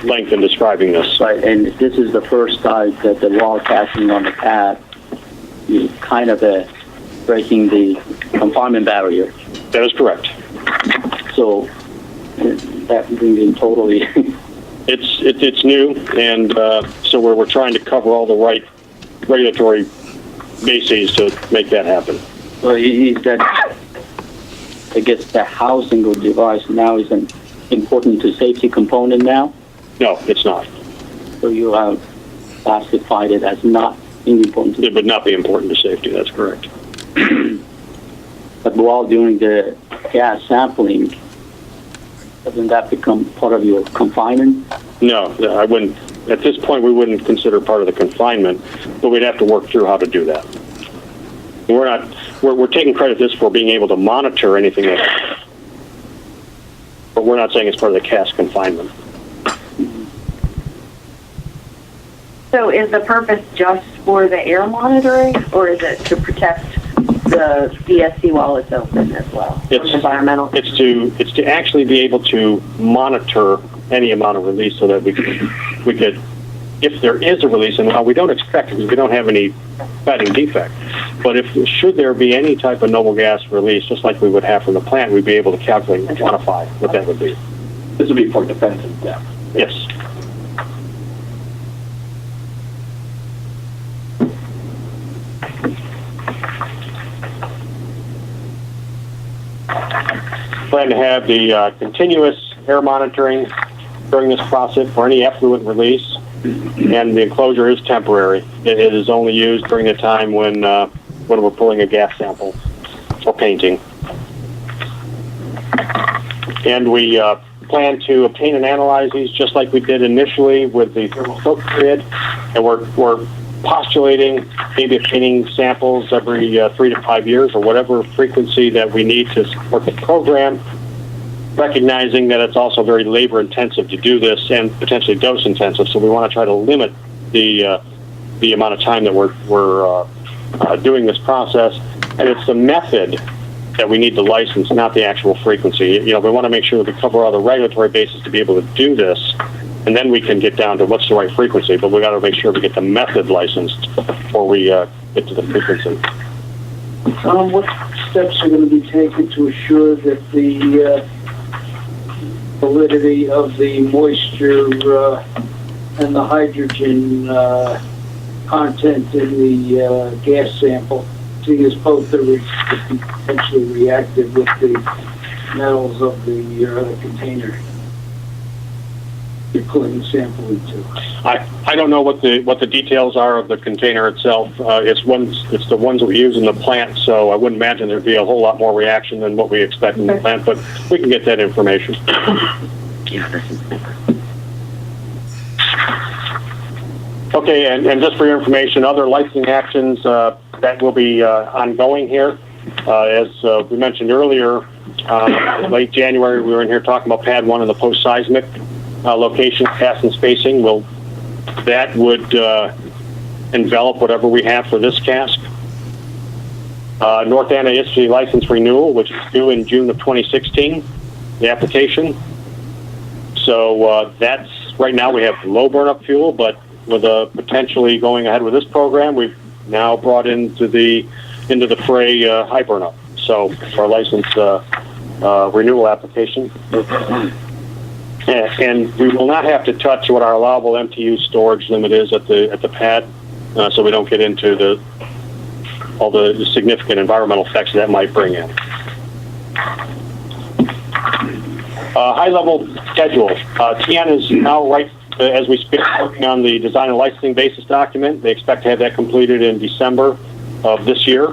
length in describing this. Right, and this is the first time that the wall casting on the pad is kind of breaking the confinement barrier. That is correct. So that being totally... It's new, and so we're trying to cover all the right regulatory bases to make that happen. So is that, I guess, the housing or device now is an important to safety component now? No, it's not. So you have classified it as not important. It would not be important to safety, that's correct. But while doing the gas sampling, doesn't that become part of your confinement? No, I wouldn't. At this point, we wouldn't consider part of the confinement, but we'd have to work through how to do that. We're taking credit this for being able to monitor anything else, but we're not saying it's part of the CAS confinement. So is the purpose just for the air monitoring, or is it to protect the DSC while it's open as well? It's environmental. It's to actually be able to monitor any amount of release so that we could, if there is a release, and we don't expect it because we don't have any cladding defect, but should there be any type of noble gas release, just like we would have from the plant, we'd be able to calculate and quantify what that would be. This would be for defensive depth. Yes. Plan to have the continuous air monitoring during this process for any effluent release, and the enclosure is temporary. It is only used during the time when we're pulling a gas sample or painting. And we plan to obtain and analyze these just like we did initially with the thermal soak grid, and we're postulating maybe obtaining samples every 3 to 5 years or whatever frequency that we need to support the program, recognizing that it's also very labor intensive to do this and potentially dose intensive, so we want to try to limit the amount of time that we're doing this process. And it's the method that we need to license, not the actual frequency. We want to make sure that we cover all the regulatory bases to be able to do this, and then we can get down to what's the right frequency, but we got to make sure we get the method licensed before we get to the frequency. What steps are going to be taken to assure that the validity of the moisture and the hydrogen content in the gas sample, seeing as both are potentially reactive with the metals of the container you're putting the sample into? I don't know what the details are of the container itself. It's the ones that we use in the plant, so I wouldn't imagine there'd be a whole lot more reaction than what we expect in the plant, but we can get that information. Okay, and just for your information, other licensing actions that will be ongoing here. As we mentioned earlier, late January, we were in here talking about Pad 1 and the post-seismic location, pass and spacing. Well, that would envelop whatever we have for this cask. North Anna ISG license renewal, which is due in June of 2016, the application. So that's, right now we have low burn-up fuel, but with potentially going ahead with this program, we've now brought into the fray high burn-up. So our license renewal application. And we will not have to touch what our allowable MTU storage limit is at the pad, so we don't get into all the significant environmental effects that might bring in. High-level schedule. TN is now, right as we speak, working on the design and licensing basis document. They expect to have that completed in December of this year.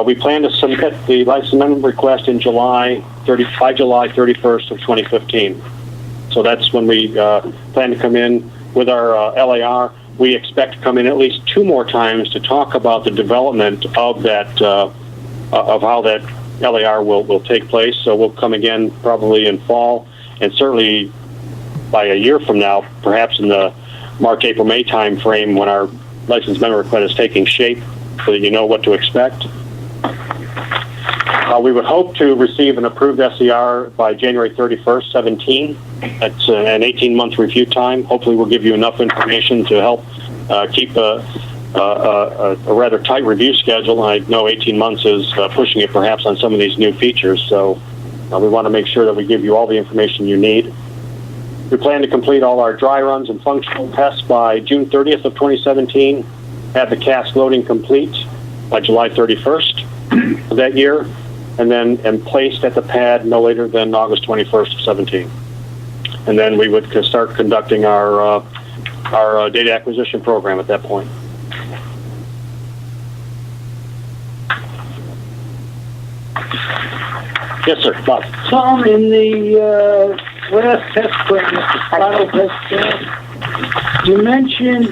We plan to submit the license amendment request in July 31st of 2015. So that's when we plan to come in with our LAR. We expect to come in at least 2 more times to talk about the development of that, of how that LAR will take place. So we'll come again probably in fall, and certainly by a year from now, perhaps in the March, April, May time frame when our license amendment request is taking shape, so that you know what to expect. We would hope to receive an approved SCR by January 31st, 17. That's an 18-month review time. Hopefully we'll give you enough information to help keep a rather tight review schedule. I know 18 months is pushing it perhaps on some of these new features, so we want to make sure that we give you all the information you need. We plan to complete all our dry runs and functional tests by June 30th of 2017, have the cask loading complete by July 31st of that year, and placed at the pad no later than August 21st of 17. And then we would start conducting our data acquisition program at that point. Yes, sir. Bob. Tom, in the last test plan, final test plan, you mentioned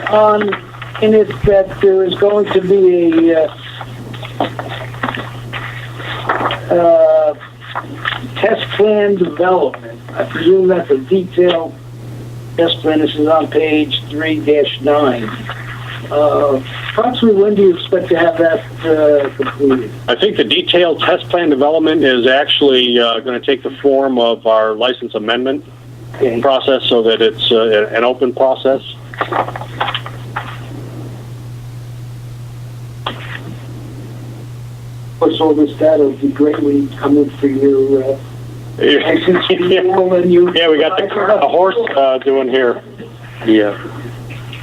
in it that there is going to be a test plan development. I presume that's a detailed test plan. This is on page 3-9. Approximately when do you expect to have that completed? I think the detailed test plan development is actually going to take the form of our license amendment process, so that it's an open process. Of course, all this data would be great when you come in for your license renewal and you... Yeah, we got the horse doing here. Yeah.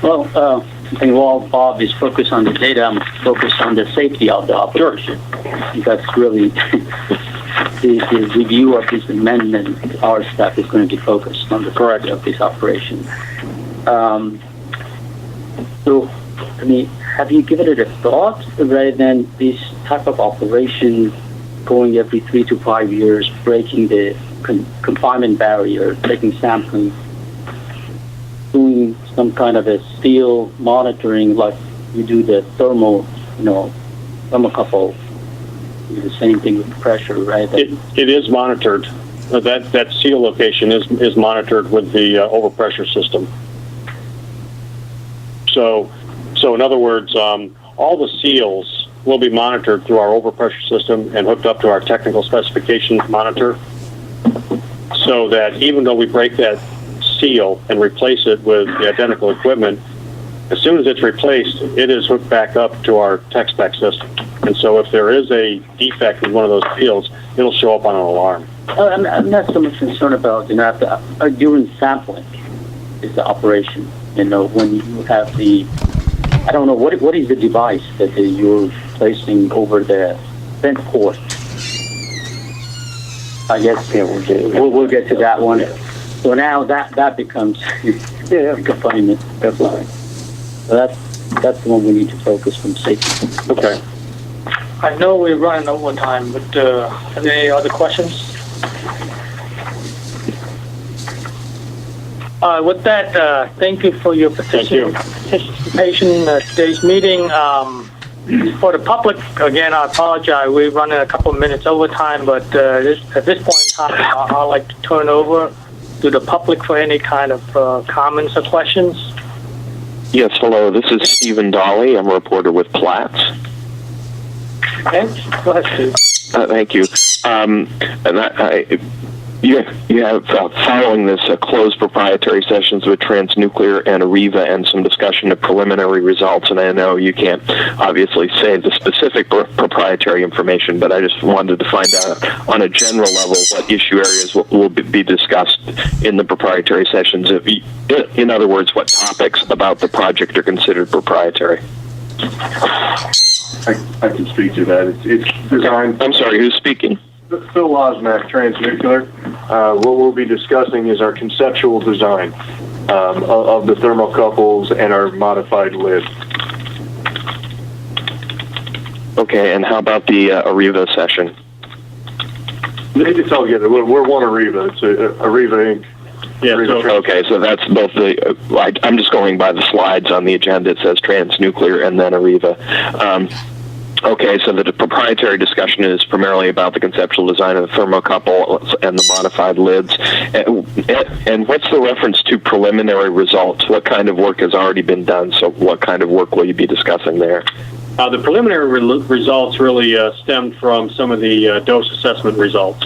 Well, I think while Bob is focused on the data, I'm focused on the safety of the operation. Sure. That's really the review of this amendment. Our staff is going to be focused on the safety of this operation. So, I mean, have you given it a thought rather than this type of operation going every 3 to 5 years, breaking the confinement barrier, taking sampling, doing some kind of a steel monitoring like you do the thermocouple, do the same thing with pressure, right? It is monitored. That seal location is monitored with the overpressure system. So in other words, all the seals will be monitored through our overpressure system and hooked up to our technical specifications monitor, so that even though we break that seal and replace it with the identical equipment, as soon as it's replaced, it is hooked back up to our tech spec system. And so if there is a defect in one of those seals, it'll show up on an alarm. I'm not so much concerned about, during sampling is the operation. When you have I don't know, what is the device that you're placing over the vent port? I guess we'll get to that one. So now that becomes confinement. Definitely. So that's the one we need to focus from safety. Okay. I know we're running over time, but are there any other questions? With that, thank you for your participation in today's meeting. For the public, again, I apologize. We're running a couple of minutes over time, but at this point in time, I'd like to turn over to the public for any kind of comments or questions. Yes, hello. This is Stephen Dolly. I'm a reporter with Platts. Okay, go ahead, Steve. Thank you. You have, following this, closed proprietary sessions with Transnuclear and Ariba and some discussion of preliminary results, and I know you can't obviously say the specific proprietary information, but I just wanted to find out on a general level what issue areas will be discussed in the proprietary sessions. In other words, what topics about the project are considered proprietary. I can speak to that. It's designed... I'm sorry, who's speaking? Phil Losmack, Transnuclear. What we'll be discussing is our conceptual design of the thermocouples and our modified lid. Okay, and how about the Ariba session? It's all together. We're one Ariba. It's Ariba Inc. Yeah. Okay, so that's both the... I'm just going by the slides on the agenda. It says Transnuclear and then Ariba. Okay, so the proprietary discussion is primarily about the conceptual design of the thermocouple and the modified lids. And what's the reference to preliminary results? What kind of work has already been done? So what kind of work will you be discussing there? The preliminary results really stemmed from some of the dose assessment results.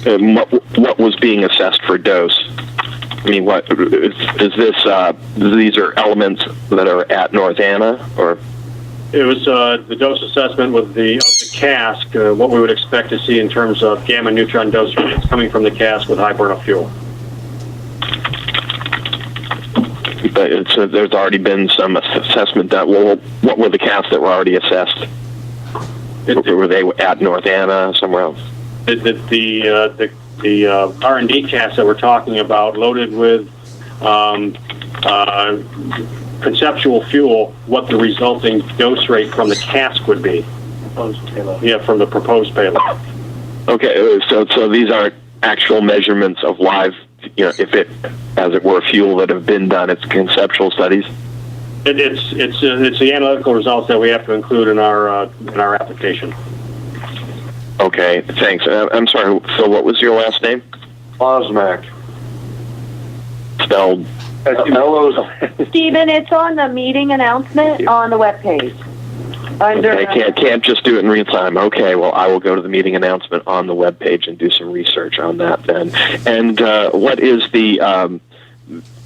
What was being assessed for dose? I mean, what is this? These are elements that are at North Anna, or? It was the dose assessment with of the cask, what we would expect to see in terms of gamma neutron dose rates coming from the cask with high burnup fuel. But there's already been some assessment done. Well, what were the casks that were already assessed? Were they at North Anna, somewhere else? The R&D casks that we're talking about, loaded with conceptual fuel, what the resulting dose rate from the cask would be. Proposed payload. Yeah, from the proposed payload. Okay, so these aren't actual measurements of live, if it, as it were, fuel that have been done. It's conceptual studies. It's the analytical results that we have to include in our application. Okay, thanks. I'm sorry, Phil, what was your last name? Osmac. Spelled? Stephen, it's on the meeting announcement on the webpage. I can't just do it in real time. Okay, well, I will go to the meeting announcement on the webpage and do some research on that then. And what is the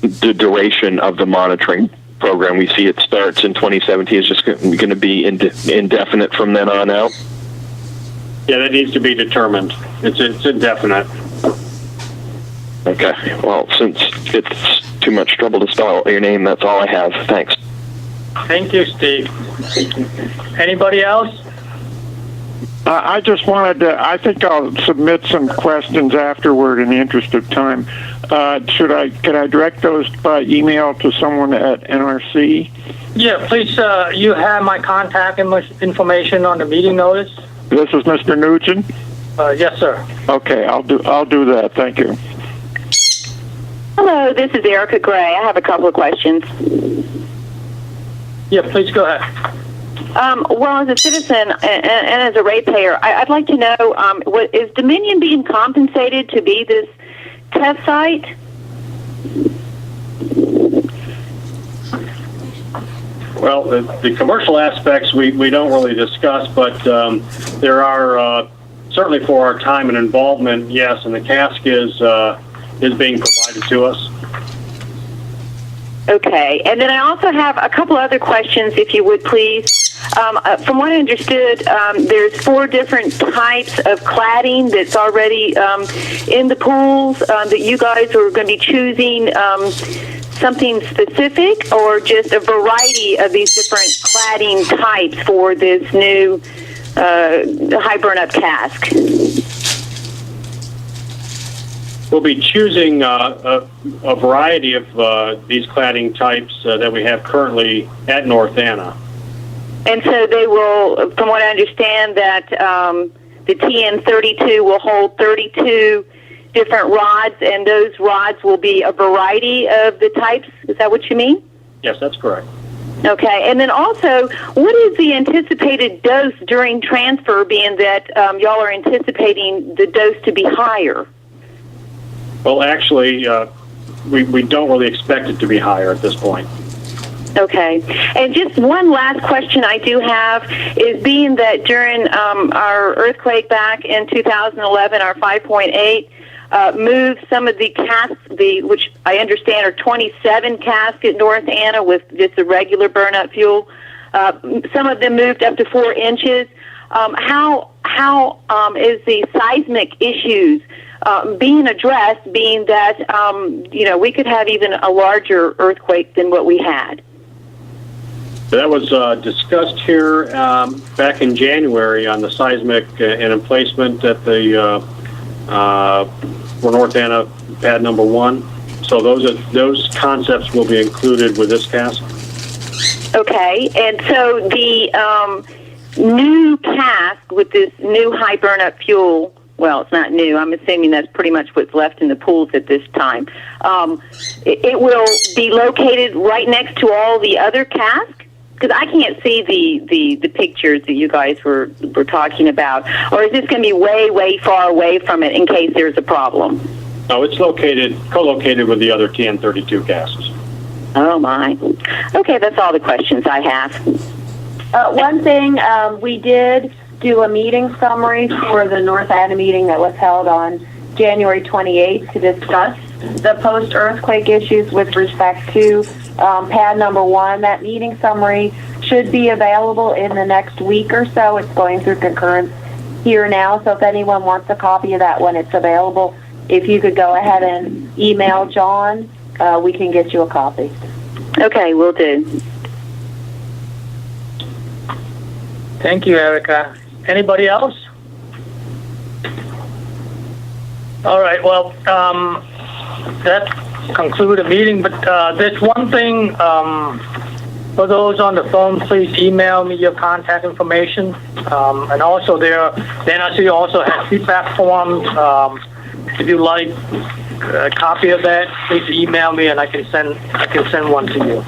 duration of the monitoring program? We see it starts in 2017. It's just going to be indefinite from then on out? Yeah, that needs to be determined. It's indefinite. Okay, well, since it's too much trouble to spell your name, that's all I have. Thanks. Thank you, Steve. Anybody else? I just wanted to, I think I'll submit some questions afterward in the interest of time. Could I direct those by email to someone at NRC? Yeah, please, you have my contact information on the meeting notice? This is Mr. Nugent? Yes, sir. Okay, I'll do that. Thank you. Hello, this is Erica Gray. I have a couple of questions. Yeah, please go ahead. Well, as a citizen and as a ratepayer, I'd like to know, is Dominion being compensated to be this test site? Well, the commercial aspects we don't really discuss, but there are certainly for our time and involvement, yes, and the cask is being provided to us. Okay, and then I also have a couple other questions, if you would please. From what I understood, there's 4 different types of cladding that's already in the pools that you guys are going to be choosing something specific, or just a variety of these different cladding types for this new high burn-up cask? We'll be choosing a variety of these cladding types that we have currently at North Anna. And so they will, from what I understand, that the TN32 will hold 32 different rods, and those rods will be a variety of the types. Is that what you mean? Yes, that's correct. Okay, and then also, what is the anticipated dose during transfer, being that y'all are anticipating the dose to be higher? Well, actually, we don't really expect it to be higher at this point. Okay. And just one last question I do have is, being that during our earthquake back in 2011, our 5.8 moved some of the casks, which I understand are 27 casks at North Anna with just the regular burn-up fuel. Some of them moved up to 4 inches. How is the seismic issues being addressed, being that, we could have even a larger earthquake than what we had? That was discussed here back in January on the seismic and emplacement at the for North Anna pad number 1. So those concepts will be included with this cask. Okay, and so the new cask with this new high burn-up fuel, well, it's not new. I'm assuming that's pretty much what's left in the pools at this time. It will be located right next to all the other casks? Because I can't see the pictures that you guys were talking about. Or is this going to be way, way far away from it in case there's a problem? No, it's co-located with the other TN32 casks. Oh, my. Okay, that's all the questions I have. One thing, we did do a meeting summary for the North Ada meeting that was held on January 28th to discuss the post-earthquake issues with respect to pad number 1. That meeting summary should be available in the next week or so. It's going through concurrence here now, so if anyone wants a copy of that when it's available, if you could go ahead and email John, we can get you a copy. Okay, will do. Thank you, Erica. Anybody else? All right, well, that concludes the meeting, but there's one thing, for those on the phone, please email me your contact information. And also the NRC also has feedback forms. If you like a copy of that, please email me and I can send one to you.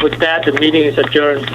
With that, the meeting is adjourned.